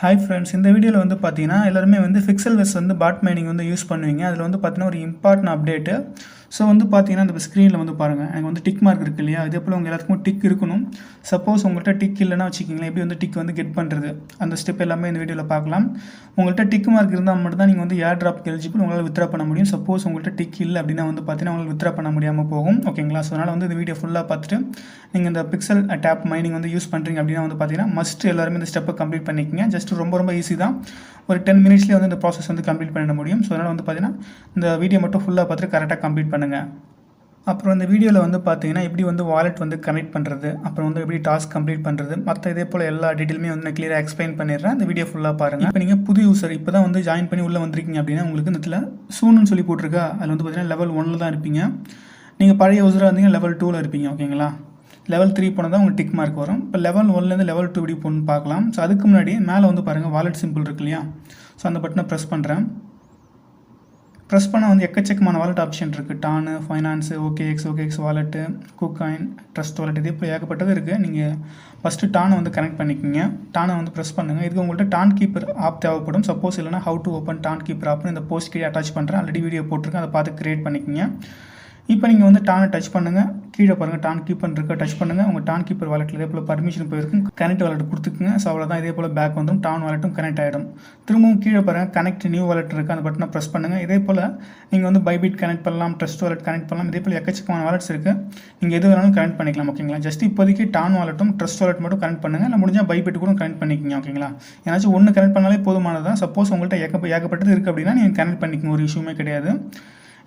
Hi friends, இந்த வீடியோவில் வந்து பார்த்தீங்கன்னா எல்லாருமே வந்து பிக்சல்வெஸ் வந்து பாட் மைனிங் வந்து யூஸ் பண்ணுவீங்க. அதில் வந்து பார்த்தீங்கன்னா ஒரு இம்பார்ட்டன்ட் அப்டேட்டு. ஸோ வந்து பார்த்தீங்கன்னா அந்த ஸ்க்ரீனில் வந்து பாருங்கள், எனக்கு வந்து டிக் மார்க் இருக்குது இல்லையா? இதே போல் உங்கள் எல்லாத்துக்கும் டிக் இருக்கணும். சப்போஸ் உங்கள்கிட்ட டிக் இல்லைன்னா வச்சுக்கிங்களேன், எப்படி வந்து டிக் வந்து கெட் பண்ணுறது, அந்த ஸ்டெப் எல்லாமே இந்த வீடியோவில் பார்க்கலாம். உங்கள்கிட்ட டிக் மார்க் இருந்தால் மட்டும் தான் நீங்கள் வந்து ஏர் ட்ராப் எலிஜிபிள், உங்களால் வித்ரா பண்ண முடியும். சப்போஸ் உங்கள்கிட்ட டிக் இல்லை அப்படின்னா வந்து பார்த்தீங்கன்னா உங்களால் வித்ரா பண்ண முடியாமல் போகும். ஓகேங்களா? ஸோ அதனால் வந்து இந்த வீடியோ ஃபுல்லாக பார்த்துட்டு நீங்கள் இந்த பிக்சல் டேப் மைனிங் வந்து யூஸ் பண்ணுறீங்க அப்படின்னா வந்து பார்த்தீங்கன்னா மஸ்ட் எல்லாருமே இந்த ஸ்டெப்பை கம்ப்ளீட் பண்ணிக்கங்க. ஜஸ்ட் ரொம்ப ஈஸி தான். ஒரு 10 மினிட்ஸ்லேயே வந்து இந்த ப்ராசஸ் வந்து கம்ப்ளீட் பண்ண முடியும். ஸோ அதனால் வந்து பார்த்தீங்கன்னா இந்த வீடியோ மட்டும் ஃபுல்லாக பார்த்துட்டு கரெக்டாக கம்ப்ளீட் பண்ணுங்கள். அப்புறம் இந்த வீடியோவில் வந்து பார்த்தீங்கன்னா எப்படி வந்து வாலெட் வந்து கனெக்ட் பண்ணுறது, அப்புறம் வந்து எப்படி டாஸ்க் கம்ப்ளீட் பண்ணுறது, மற்ற இதே போல் எல்லா டீட்டெயிலுமே வந்து நான் கிளியராக எக்ஸ்பிளைன் பண்ணிடுறேன். இந்த வீடியோ ஃபுல்லாக பாருங்கள். இப்போ நீங்கள் புது யூசர் இப்போ தான் வந்து ஜாயின் பண்ணி உள்ளே வந்திருக்கீங்க அப்படின்னா உங்களுக்கு இந்த இடத்துல சூன்னு சொல்லி போட்டிருக்கா, அதில் வந்து பார்த்தீங்கன்னா லெவல் 1 தான் இருப்பீங்க. நீங்கள் பழைய யூசராக இருந்தீங்க லெவல் 2 இருப்பீங்க. ஓகேங்களா? லெவல் 3 போனால் தான் உங்களுக்கு டிக் மார்க் வரும். இப்போ லெவல் 1லேருந்து லெவல் 2 எப்படி போகணும்னு பார்க்கலாம். ஸோ அதுக்கு முன்னாடி மேலே வந்து பாருங்கள் வாலெட் சிம்பிள் இருக்கு இல்லையா? ஸோ அந்த பட்டனை ப்ரெஸ் பண்ணுறேன். ப்ரெஸ் பண்ணால் வந்து எக்கச்சக்கமான வாலெட் ஆப்ஷன் இருக்குது. Ton, Finance, OKX wallet, KuCoin, Trust wallet, இதே போல் ஏகப்பட்டது இருக்குது. நீங்கள் ஃபஸ்ட்டு டானை வந்து கனெக்ட் பண்ணிக்கோங்க. டானை வந்து ப்ரெஸ் பண்ணுங்கள். இதுக்கு உங்கள்கிட்ட டான் கீப்பர் ஆப் தேவைப்படும். சப்போஸ் இல்லைனா how to open Tonkeeper ஆப்னு இந்த போஸ்ட் கீழே அட்டாச் பண்ணுறேன். ஆல்ரெடி வீடியோ போட்டிருக்கேன், அதை பார்த்து க்ரியேட் பண்ணிக்கோங்க. இப்போ நீங்கள் வந்து டானை டச் பண்ணுங்கள். கீழே பாருங்கள் டான் கீப்பர் இருக்க டச் பண்ணுங்கள். உங்கள் டான் கீப்பர் வாலெட்டில் இதே போல் பர்மிஷன் போயிருக்கும். கனெக்ட் வாலெட் கொடுத்துக்குங்க. ஸோ அவ்வளோதான். இதே போல் பேக் வந்துடும். டான் வாலெட்டும் கனெக்ட் ஆகிடும். திரும்பவும் கீழே பாருங்கள் கனெக்ட் நியூ வாலெட் இருக்குது, அந்த பட்டனை ப்ரெஸ் பண்ணுங்கள். இதே போல் நீங்கள் வந்து பைபிட் கனெக்ட் பண்ணலாம், ட்ரஸ்ட் வாலெட் கனெக்ட் பண்ணலாம். இதே போல் எக்கச்சக்கமான வாலெட்ஸ் இருக்குது. நீங்கள் எது வேணாலும் கனெக்ட் பண்ணிக்கலாம். ஓகேங்களா? ஜஸ்ட் இப்போதைக்கு டான் வாலெட்டும் ட்ரஸ்ட் வாலெட் மட்டும் கனெக்ட் பண்ணுங்கள். இல்லை முடிஞ்சால் பைபிட் கூட கனெக்ட் பண்ணிக்கோங்க. ஓகேங்களா? ஏன்னாச்சும் ஒன்று கனெக்ட் பண்ணாலே போதுமானதான். சப்போஸ் உங்கள்கிட்ட ஏகப்பட்டது இருக்குது அப்படின்னா நீங்கள் கனெக்ட் பண்ணிக்கோங்க, ஒரு இஷ்யூமே கிடையாது.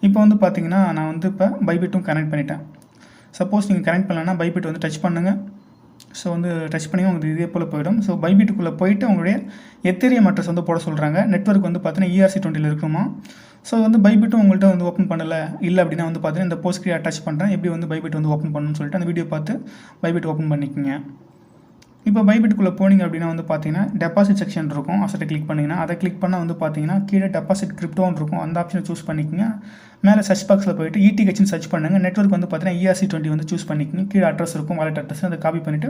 இப்போ வந்து பார்த்தீங்கன்னா நான் வந்து இப்போ பைபிட்டும் கனெக்ட் பண்ணிட்டேன். சப்போஸ் நீங்கள் கனெக்ட் பண்ணலன்னா பைபிட் வந்து டச் பண்ணுங்கள். ஸோ வந்து டச் பண்ணி உங்களுக்கு இதே போல் போயிடும். ஸோ பைபிட்டுக்குள்ளே போயிட்டு உங்களுடைய எத்தேரியம் அட்ரஸ் வந்து போட சொல்கிறாங்க. நெட்வொர்க் வந்து பார்த்தீங்கன்னா ERC20 இருக்குமா. ஸோ வந்து பைபிட்டும் உங்கள்கிட்ட வந்து ஓப்பன் பண்ணலை இல்லை அப்படின்னா வந்து பார்த்தீங்கன்னா இந்த போஸ்ட் கீழே அட்டாச் பண்ணுறேன், எப்படி வந்து பைபிட் வந்து ஓப்பன் பண்ணணும்னு சொல்லிட்டு அந்த வீடியோ பார்த்து பைபிட் ஓப்பன் பண்ணிக்கோங்க. இப்போ பைபிட்டுக்குள்ளே போனீங்க அப்படின்னா வந்து பார்த்தீங்கன்னா டெபாசிட் செக்ஷன் இருக்கும். அசட்டை கிளிக் பண்ணிங்கன்னா அதை கிளிக் பண்ணால் வந்து பார்த்தீங்கன்னா கீழே டெபாசிட் கிரிப்டோன்னு இருக்கும். அந்த ஆப்ஷனை சூஸ் பண்ணிக்கோங்க. மேலே சர்ச் பாக்ஸில் போய்ட்டு ETHன்னு சர்ச் பண்ணுங்கள். நெட்வொர்க் வந்து பார்த்தீங்கன்னா ERC20 வந்து சூஸ் பண்ணிக்கோங்க. கீழே அட்ரஸ் இருக்கும், வாலெட் அட்ரஸ், அதை காப்பி பண்ணிவிட்டு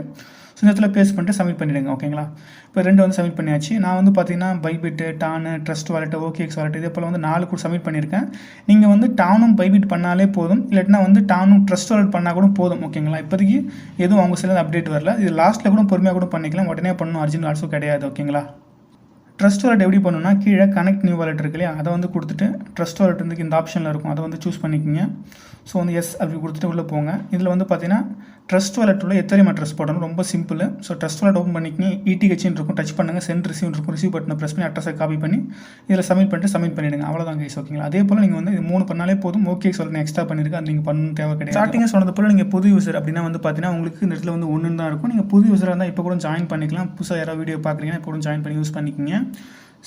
ஸோ இந்த இடத்துல பேஸ்ட் பண்ணிட்டு சப்மிட் பண்ணிவிடுங்க. ஓகேங்களா? இப்போ 2 வந்து சப்மிட் பண்ணியாச்சு. நான் வந்து பார்த்தீங்கன்னா பைபிட்டு, டானு, ட்ரஸ்ட் வாலெட், OKX வாலெட் இதே போல் வந்து 4 கூட சப்மிட் பண்ணியிருக்கேன். நீங்கள் வந்து டானும் பைபிட் பண்ணாலே போதும், இல்லாட்டினா வந்து டானும் ட்ரஸ்ட் வாலெட் பண்ணால் கூட போதும். ஓகேங்களா? இப்போதைக்கு எதுவும் அவங்க சில அப்டேட் வரல. இது லாஸ்ட்டில் கூட பொறுமையாக கூட பண்ணிக்கலாம், உடனே பண்ணணும் அர்ஜென்ட் ஆல்சோ கிடையாது. ஓகேங்களா? ட்ரஸ்ட் வாலெட் எப்படி பண்ணணும்னா கீழே கனெக்ட் நியூ வாலெட் இருக்கு இல்லையா, அதை வந்து கொடுத்துட்டு ட்ரஸ்ட் வாலெட் வந்து இந்த ஆப்ஷனில் இருக்கும், அதை வந்து சூஸ் பண்ணிக்கோங்க. ஸோ வந்து எஸ் அப்படி கொடுத்துட்டு உள்ளே போங்க. இதில் வந்து பார்த்தீங்கன்னா ட்ரஸ்ட் வாலெட் உள்ள எத்தேரியம் அட்ரஸ் போடணும், ரொம்ப simple. So trust wallet open பண்ணிக்கங்க. ETHன்னு இருக்கும், டச் பண்ணுங்கள். சென்ட் ரிசீவ் இருக்கும், ரிசீவ் பட்டனை ப்ரெஸ் பண்ணி அட்ரஸை காப்பி பண்ணி இதில் சப்மிட் பண்ணிவிடுங்க. அவ்வளோதான் கைஸ். ஓகேங்களா? அதே போல் நீங்கள் வந்து இது 3 பண்ணாலே போதும். OKX வாலெட் எக்ஸ்ட்ரா பண்ணியிருக்கேன், அது நீங்கள் பண்ணணும் தேவை கிடையாது. ஸ்டார்டிங்காக சொன்னது போல் நீங்கள் புது யூசர் அப்படின்னா வந்து பார்த்தீங்கன்னா உங்களுக்கு இந்த இடத்துல வந்து 1 தான் இருக்கும். நீங்கள் புது யூஸராக இருந்தால் இப்போ கூட ஜாயின் பண்ணிக்கலாம். புதுசாக யாராவது வீடியோ பார்க்குறீங்கன்னா இப்போ கூட ஜாயின் பண்ணி யூஸ் பண்ணிக்கோங்க.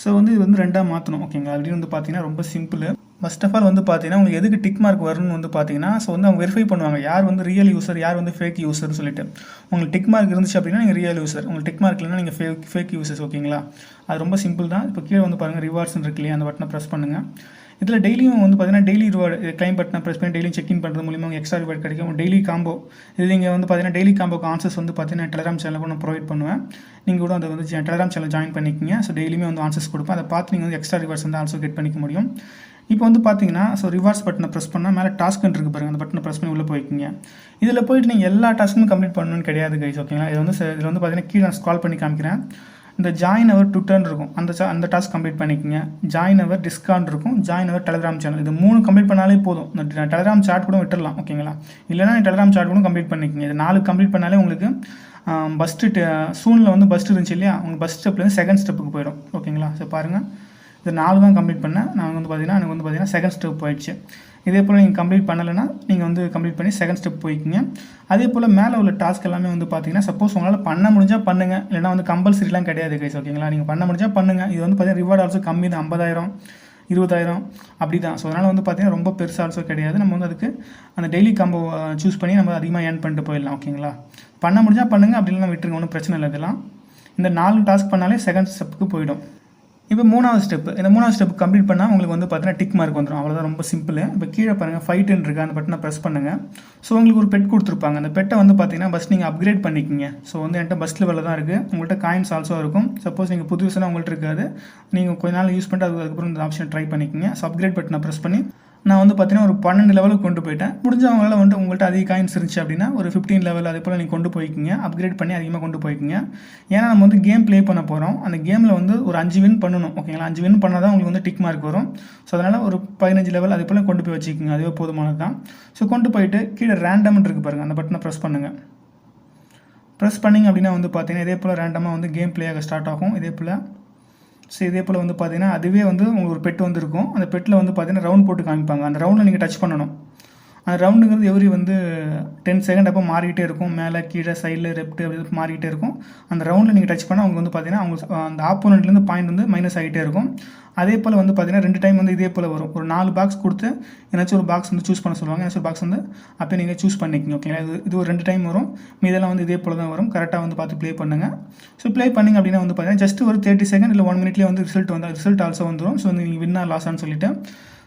ஸோ வந்து இது வந்து 2ஆக மாற்றணும். ஓகேங்களா? அப்படின்னு வந்து பார்த்தீங்கன்னா ரொம்ப சிம்பிள். ஃபர்ஸ்ட் ஆஃப் ஆல் வந்து பார்த்தீங்கன்னா உங்களுக்கு எதுக்கு டிக் மார்க் வரணும்னு வந்து பார்த்தீங்கன்னா ஸோ வந்து அவங்க வெரிஃபை பண்ணுவாங்க யார் வந்து ரியல் யூசர், யார் வந்து ஃபேக் யூசர்னு சொல்லிட்டு. உங்களுக்கு டிக் மார்க் இருந்துச்சு அப்படின்னா நீங்கள் ரியல் யூசர், உங்களுக்கு டிக் மார்க் இல்லைன்னா நீங்கள் ஃபேக் யூசர்ஸ். ஓகேங்களா? அது ரொம்ப சிம்பிள் தான். இப்போ கீழே வந்து பாருங்கள் ரிவார்ட்ஸ்னு இருக்கு இல்லையா, அந்த பட்டனை ப்ரெஸ் பண்ணுங்கள். இதில் டெய்லியும் வந்து பார்த்தீங்கன்னா டெய்லி ரிவார்டு கிளைம் பட்டனை ப்ரெஸ் பண்ணி டெய்லியும் செக்இன் பண்ணுறது மூலிமா உங்களுக்கு எக்ஸ்ட்ரா ரிவார்டு கிடைக்கும். டெய்லி காம்போ இது நீங்கள் வந்து பார்த்தீங்கன்னா டெய்லி காம்போக்கு ஆன்சர்ஸ் வந்து பார்த்தீங்கன்னா டெலிகிராம் சேனலில் கூட நான் ப்ரொவைட் பண்ணுவேன். நீங்கள் கூட அதை வந்து டெலிகிராம் சேனல் ஜாயின் பண்ணிக்கிங்க. ஸோ டெய்லியுமே வந்து ஆன்சர்ஸ் கொடுப்பேன். அதை பார்த்து நீங்கள் வந்து எக்ஸ்ட்ரா ரிவார்ட்ஸ் வந்து ஆல்சோ கெட் பண்ணிக்க முடியும். இப்போ வந்து பார்த்தீங்கன்னா ஸோ ரிவார்ட்ஸ் பட்டனை ப்ரெஸ் பண்ணால் மேலே டாஸ்க்னு இருக்குது பாருங்கள், அந்த பட்டனை ப்ரெஸ் பண்ணி உள்ளே போய்க்கிங்க. இதில் போய்ட்டு நீங்கள் எல்லா டாஸ்க்கும் கம்ப்ளீட் பண்ணணும்னு கிடையாது கைஸ். ஓகேங்களா? இதில் வந்து பார்த்தீங்கன்னா கீழே நான் ஸ்க்ரால் பண்ணி காமிக்கிறேன். இந்த ஜாயின் அவர் ட்விட்டர்னு இருக்கும், அந்த டாஸ்க் கம்ப்ளீட் பண்ணிக்கோங்க. ஜாயின் அவர் டிஸ்கார்ட் இருக்கும், ஜாயின் அவர் டெலிகிராம் சேனல், இது 3 கம்ப்ளீட் பண்ணாலே போதும். இந்த டெலிகிராம் சாட் கூட விட்டுடலாம். ஓகேங்களா? இல்லைனா டெலிகிராம் சாட் கூட கம்ப்ளீட் பண்ணிக்கோங்க. இது 4 கம்ப்ளீட் பண்ணாலே உங்களுக்கு ஃபஸ்ட்டு சூனில் வந்து பஸ்ட் இருந்துச்சு இல்லையா, உங்கள் பஸ்ட் ஸ்டெப்லேருந்து செகண்ட் ஸ்டெப்புக்கு போயிடும். ஓகேங்களா? ஸோ பாருங்கள், இது 4 தான் கம்ப்ளீட் பண்ணேன். நான் வந்து பார்த்தீங்கன்னா எனக்கு வந்து பார்த்தீங்கன்னா செகண்ட் ஸ்டெப் போயிடுச்சு. இதே போல் நீங்கள் கம்ப்ளீட் பண்ணலைன்னா நீங்கள் வந்து கம்ப்ளீட் பண்ணி செகண்ட் ஸ்டெப் போய்க்குங்க. அதே போல் மேலே உள்ள டாஸ்க் எல்லாமே வந்து பார்த்தீங்கன்னா சப்போஸ் உங்களால் பண்ண முடிஞ்சால் பண்ணுங்கள், இல்லைனா வந்து கம்பல்சரிலாம் கிடையாது கைஸ். ஓகேங்களா? நீங்கள் பண்ண முடிஞ்சால் பண்ணுங்கள். இது வந்து பார்த்தீங்கன்னா ரிவார்டு ஆல்சோ கம்மி தான், 50,000 20,000 அப்படி தான். ஸோ அதனால் வந்து பார்த்தீங்கன்னா ரொம்ப பெருசாக ஆல்சோ கிடையாது. நம்ம வந்து அதுக்கு அந்த டெய்லி காம்போ சூஸ் பண்ணி நம்ம அதிகமாக ஏர்ன் பண்ணிட்டு போயிடலாம். ஓகேங்களா? பண்ண முடிஞ்சால் பண்ணுங்கள், அப்படி இல்லைனா விட்டுருங்க, ஒன்றும் பிரச்சனை இல்லை. இதெல்லாம் இந்த 4 டாஸ்க் பண்ணாலே செகண்ட் ஸ்டெப்புக்கு போயிடும். இப்போ 3வது ஸ்டெப்பு. இந்த 3வது ஸ்டெப் கம்ப்ளீட் பண்ணால் உங்களுக்கு வந்து பார்த்தீங்கன்னா டிக் மார்க் வந்துடும். அவ்வளோதான், ரொம்ப சிம்பிள். இப்போ கீழே பாருங்கள் ஃபைட்டுன்னு இருக்குது, அந்த பட்டனை ப்ரெஸ் பண்ணுங்கள். ஸோ உங்களுக்கு ஒரு பெட் கொடுத்துருப்பாங்க. அந்த பெட்டை வந்து பார்த்தீங்கன்னா பஸ் நீங்கள் அப்கிரேட் பண்ணிக்கிங்க. ஸோ வந்து என்கிட்ட பஸ் லெவலில் தான் இருக்குது. உங்கள்கிட்ட காயின்ஸ் ஆல்சோ இருக்கும். சப்போஸ் நீங்கள் புது விஷயம் உங்கள்கிட்ட இருக்காது, நீங்கள் கொஞ்ச நாள் யூஸ் பண்ணிட்டு அதுக்கப்புறம் இந்த ஆப்ஷன் ட்ரை பண்ணிக்கிங்க. ஸோ அப்கிரேட் பட்டனை ப்ரெஸ் பண்ணி நான் வந்து பார்த்தீங்கன்னா ஒரு 12 லெவலுக்கு கொண்டு போயிட்டேன். முடிஞ்சவங்களால வந்து உங்கள்கிட்ட அதிக காயின்ஸ் இருந்துச்சு அப்படின்னா ஒரு 15 லெவல் அதே போல் நீங்கள் கொண்டு போய்க்கிங்க. அப்கிரேட் பண்ணி அதிகமாக கொண்டு போய்க்கிங்க. ஏன்னா நம்ம வந்து கேம் ப்ளே பண்ண போகிறோம். அந்த கேமில் வந்து ஒரு 5 வின் பண்ணணும். ஓகேங்களா, 5 வின் பண்ணால் தான் உங்களுக்கு வந்து டிக் மார்க் வரும். ஸோ அதனால் ஒரு 15 லெவல் அதே போல் கொண்டு போய் வச்சுக்கிங்க. அதுவே போதுமானது தான். ஸோ கொண்டு போயிட்டு கீழே ரேண்டம்னு இருக்குது பாருங்கள், அந்த பட்டனை ப்ரெஸ் பண்ணுங்கள். ப்ரெஸ் பண்ணிங்க அப்படின்னா வந்து பார்த்தீங்கன்னா இதே போல் ரேண்டமாக வந்து கேம் ப்ளே ஆக ஸ்டார்ட் ஆகும். இதே போல் வந்து பார்த்தீங்கன்னா அதுவே வந்து உங்களுக்கு ஒரு பெட் வந்து இருக்கும். அந்த பெட்டில் வந்து பார்த்தீங்கன்னா ரவுண்ட் போட்டு காமிப்பாங்க. அந்த ரவுண்டில் நீங்கள் டச் பண்ணணும். அந்த ரவுண்டுங்கிறது எவ்ரி வந்து 10 செகண்ட் அப்போ மாறிக்கிட்டே இருக்கும். மேலே கீழே சைடில் லெஃப்ட் அப்படி மாறிக்கிட்டே இருக்கும். அந்த ரவுண்டில் நீங்கள் டச் பண்ணால் அவங்க வந்து பார்த்தீங்கன்னா அவங்க அந்த ஆப்போனண்ட்லேருந்து பாயிண்ட் வந்து மைனஸ் ஆகிட்டே இருக்கும். அதே போல் வந்து பார்த்தீங்கன்னா 2 டைம் வந்து இதே போல் வரும். ஒரு 4 பாக்ஸ் கொடுத்து ஏதாச்சும் ஒரு பாக்ஸ் வந்து சூஸ் பண்ண சொல்லுவாங்க. ஏதாச்சும் ஒரு பாக்ஸ் வந்து அப்போ நீங்கள் சூஸ் பண்ணிக்கிங்க. ஓகேங்களா, இது ஒரு 2 டைம் வரும். மீதெல்லாம் வந்து இதே போல் தான் வரும். கரெக்டாக வந்து பார்த்து ப்ளே பண்ணுங்கள். ஸோ ப்ளே பண்ணிங்க அப்படின்னா வந்து பார்த்தீங்கன்னா ஜஸ்ட் ஒரு 30 செகண்ட் இல்லை 1 மினிட்லேயே வந்து ரிசல்ட் ஆல்சோ வந்துடும். ஸோ வந்து நீங்கள் வின்னா லாஸான்னு சொல்லிட்டு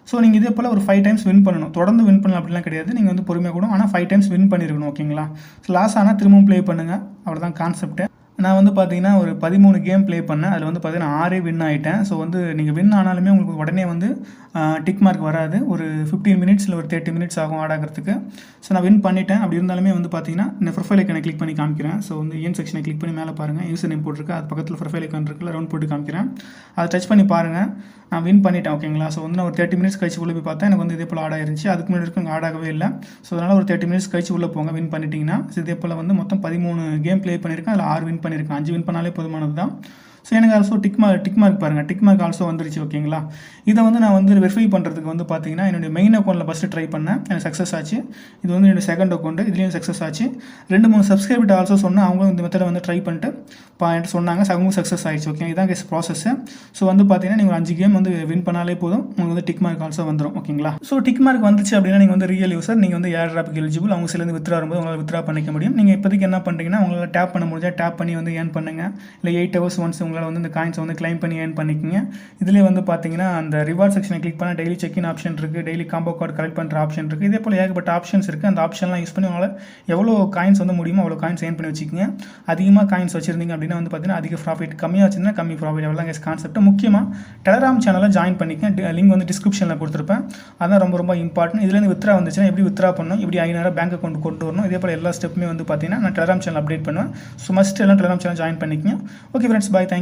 ஸோ நீங்கள் இதே போல் ஒரு 5 டைம்ஸ் வின் பண்ணணும். தொடர்ந்து வின் பண்ணலாம் அப்படிலாம் கிடையாது. நீங்கள் வந்து பொறுமையாக கூட ஆனால் 5 டைம்ஸ் வின் பண்ணியிருக்கணும். ஓகேங்களா, ஸோ லாஸ் ஆனால் திரும்பவும் ப்ளே பண்ணுங்கள். அவ்வளோதான் கான்செப்ட்டு. நான் வந்து பார்த்தீங்கன்னா ஒரு 13 கேம் ப்ளே பண்ணேன். அதில் வந்து பார்த்தீங்கன்னா 6 வின் ஆகிட்டேன். ஸோ வந்து நீங்கள் வின் ஆனாலுமே உங்களுக்கு உடனே வந்து டிக் மார்க் வராது. ஒரு 15 மினிட்ஸ் இல்லை ஒரு 30 மினிட்ஸ் ஆகும் ஆட் ஆகிறதுக்கு. ஸோ நான் வின் பண்ணிட்டேன். அப்படி இருந்தாலுமே வந்து பார்த்தீங்கன்னா இந்த ப்ரொஃபைல் ஐக்கானை கிளிக் பண்ணி காமிக்கிறேன். ஸோ வந்து ஏன் செக்ஷனை கிளிக் பண்ணி மேலே பாருங்கள், யூசர் நேம் போட்டிருக்கு. அது பக்கத்தில் ப்ரொஃபைல் ஐக்கான் இருக்குல்ல, ரவுண்ட் போட்டு காமிக்கிறேன். அதை டச் பண்ணி பாருங்கள். நான் வின் பண்ணிட்டேன். ஓகேங்களா, ஸோ வந்து நான் ஒரு 30 மினிட்ஸ் கழிச்சு உள்ளே போய் பார்த்தேன். எனக்கு வந்து இதே போல் ஆட் ஆயிருந்துச்சு. அதுக்கு முன்னாடி இருக்கும் ஆட் ஆகவே இல்லை. ஸோ அதனால் ஒரு 30 மினிட்ஸ் கழிச்சு உள்ளே போங்க வின் பண்ணிட்டீங்கன்னா. இதே போல் வந்து மொத்தம் 13 கேம் ப்ளே பண்ணியிருக்கேன். அதில் 6 வின் பண்ணியிருக்கேன். 5 வின் பண்ணாலே போதுமானது தான். ஸோ எனக்கு ஆல்சோ டிக் மார்க் பாருங்கள், டிக் மார்க் ஆல்சோ வந்துருச்சு. ஓகேங்களா, இதை வந்து நான் வந்து வெரிஃபை பண்ணுறதுக்கு வந்து பார்த்தீங்கன்னா என்னுடைய மெயின் அக்கௌண்ட்டில் ஃபஸ்ட்டு ட்ரை பண்ணேன். எனக்கு சக்ஸஸ் ஆச்சு. இது வந்து என்னுடைய செகண்ட் அக்கௌண்ட், இதுலேயும் சக்ஸஸ் ஆச்சு. 2-3 சப்ஸ்கிரைபர்கிட்ட ஆல்சோ சொன்னேன். அவங்களும் இந்த மெத்தடை வந்து ட்ரை பண்ணிட்டு என்கிட்ட சொன்னாங்க. அவங்களும் சக்ஸஸ் ஆகிடுச்சு. ஓகே, இதான் கேஸ் ப்ராசஸ்ஸு. ஸோ வந்து பார்த்தீங்கன்னா நீங்கள் 5 கேம் வந்து வின் பண்ணாலே போதும், உங்களுக்கு வந்து டிக் மார்க் ஆல்சோ வந்துடும். ஓகேங்களா, ஸோ டிக் மார்க் வந்துச்சு அப்படின்னா நீங்கள் வந்து ரியல் யூசர், நீங்கள் வந்து ஏர் ட்ராப்புக்கு எலிஜிபிள். அவங்க சிலேருந்து வித்ரா வரும்போது உங்களால் வித்ரா பண்ணிக்க முடியும். நீங்கள் இப்போதைக்கு என்ன பண்ணுறீங்கன்னா உங்களால் டேப் பண்ண முடிஞ்சால் டேப் பண்ணி வந்து ஏர்ன் பண்ணுங்கள். இல்லை 8 ஹவர்ஸ் ஒன்ஸ் உங்களால் வந்து இந்த காயின்ஸ் வந்து கிளைம் பண்ணி ஏர்ன் பண்ணிக்கிங்க. இதிலே வந்து பார்த்தீங்கன்னா அந்த ரிவார்ட் செக்ஷனை கிளிக் பண்ணால் டெய்லி செக்இன் ஆப்ஷன் இருக்குது, டெய்லி காம்போ கார்டு கலெக்ட் பண்ணுற ஆப்ஷன் இருக்குது. இதே போல் ஏகப்பட்ட ஆப்ஷன்ஸ் இருக்குது. அந்த ஆப்ஷன்லாம் யூஸ் பண்ணி உங்களால் எவ்வளோ காயின்ஸ் வந்து முடியுமோ அவ்வளோ காயின்ஸ் ஏர்ன் பண்ணி வச்சுக்கிங்க. அதிகமாக காயின்ஸ் வச்சிருந்தீங்க அப்படின்னா வந்து பார்த்தீங்கன்னா அதிக ப்ராஃபிட், கம்மியாக வச்சிருந்தா கம்மி ப்ராஃபிட். எவ்வளோ கேஸ் கான்செப்ட். முக்கியமாக டெலகிராம் சேனலில் ஜாயின் பண்ணிக்கங்க. லிங்க் வந்து டிஸ்கிரிப்ஷனில் கொடுத்துருப்பேன். அதான் ரொம்ப ரொம்ப இம்பார்ட்டன்ட். இதுலேருந்து வித்ரா வந்துச்சுன்னா எப்படி வித்ரா பண்ணணும், எப்படி 5,000 பேங்க் அக்கௌண்ட் கொண்டு வரணும், இதே போல் எல்லா ஸ்டெப்புமே வந்து பார்த்தீங்கன்னா நான் டெலகிராம் சேனல் அப்டேட் பண்ணுவேன். ஸோ மஸ்ட் எல்லாம் டெலகிராம் சேனல் ஜாயின் பண்ணிக்கங்க. ஓகே ஃப்ரெண்ட்ஸ், பாய், தேங்க்யூ.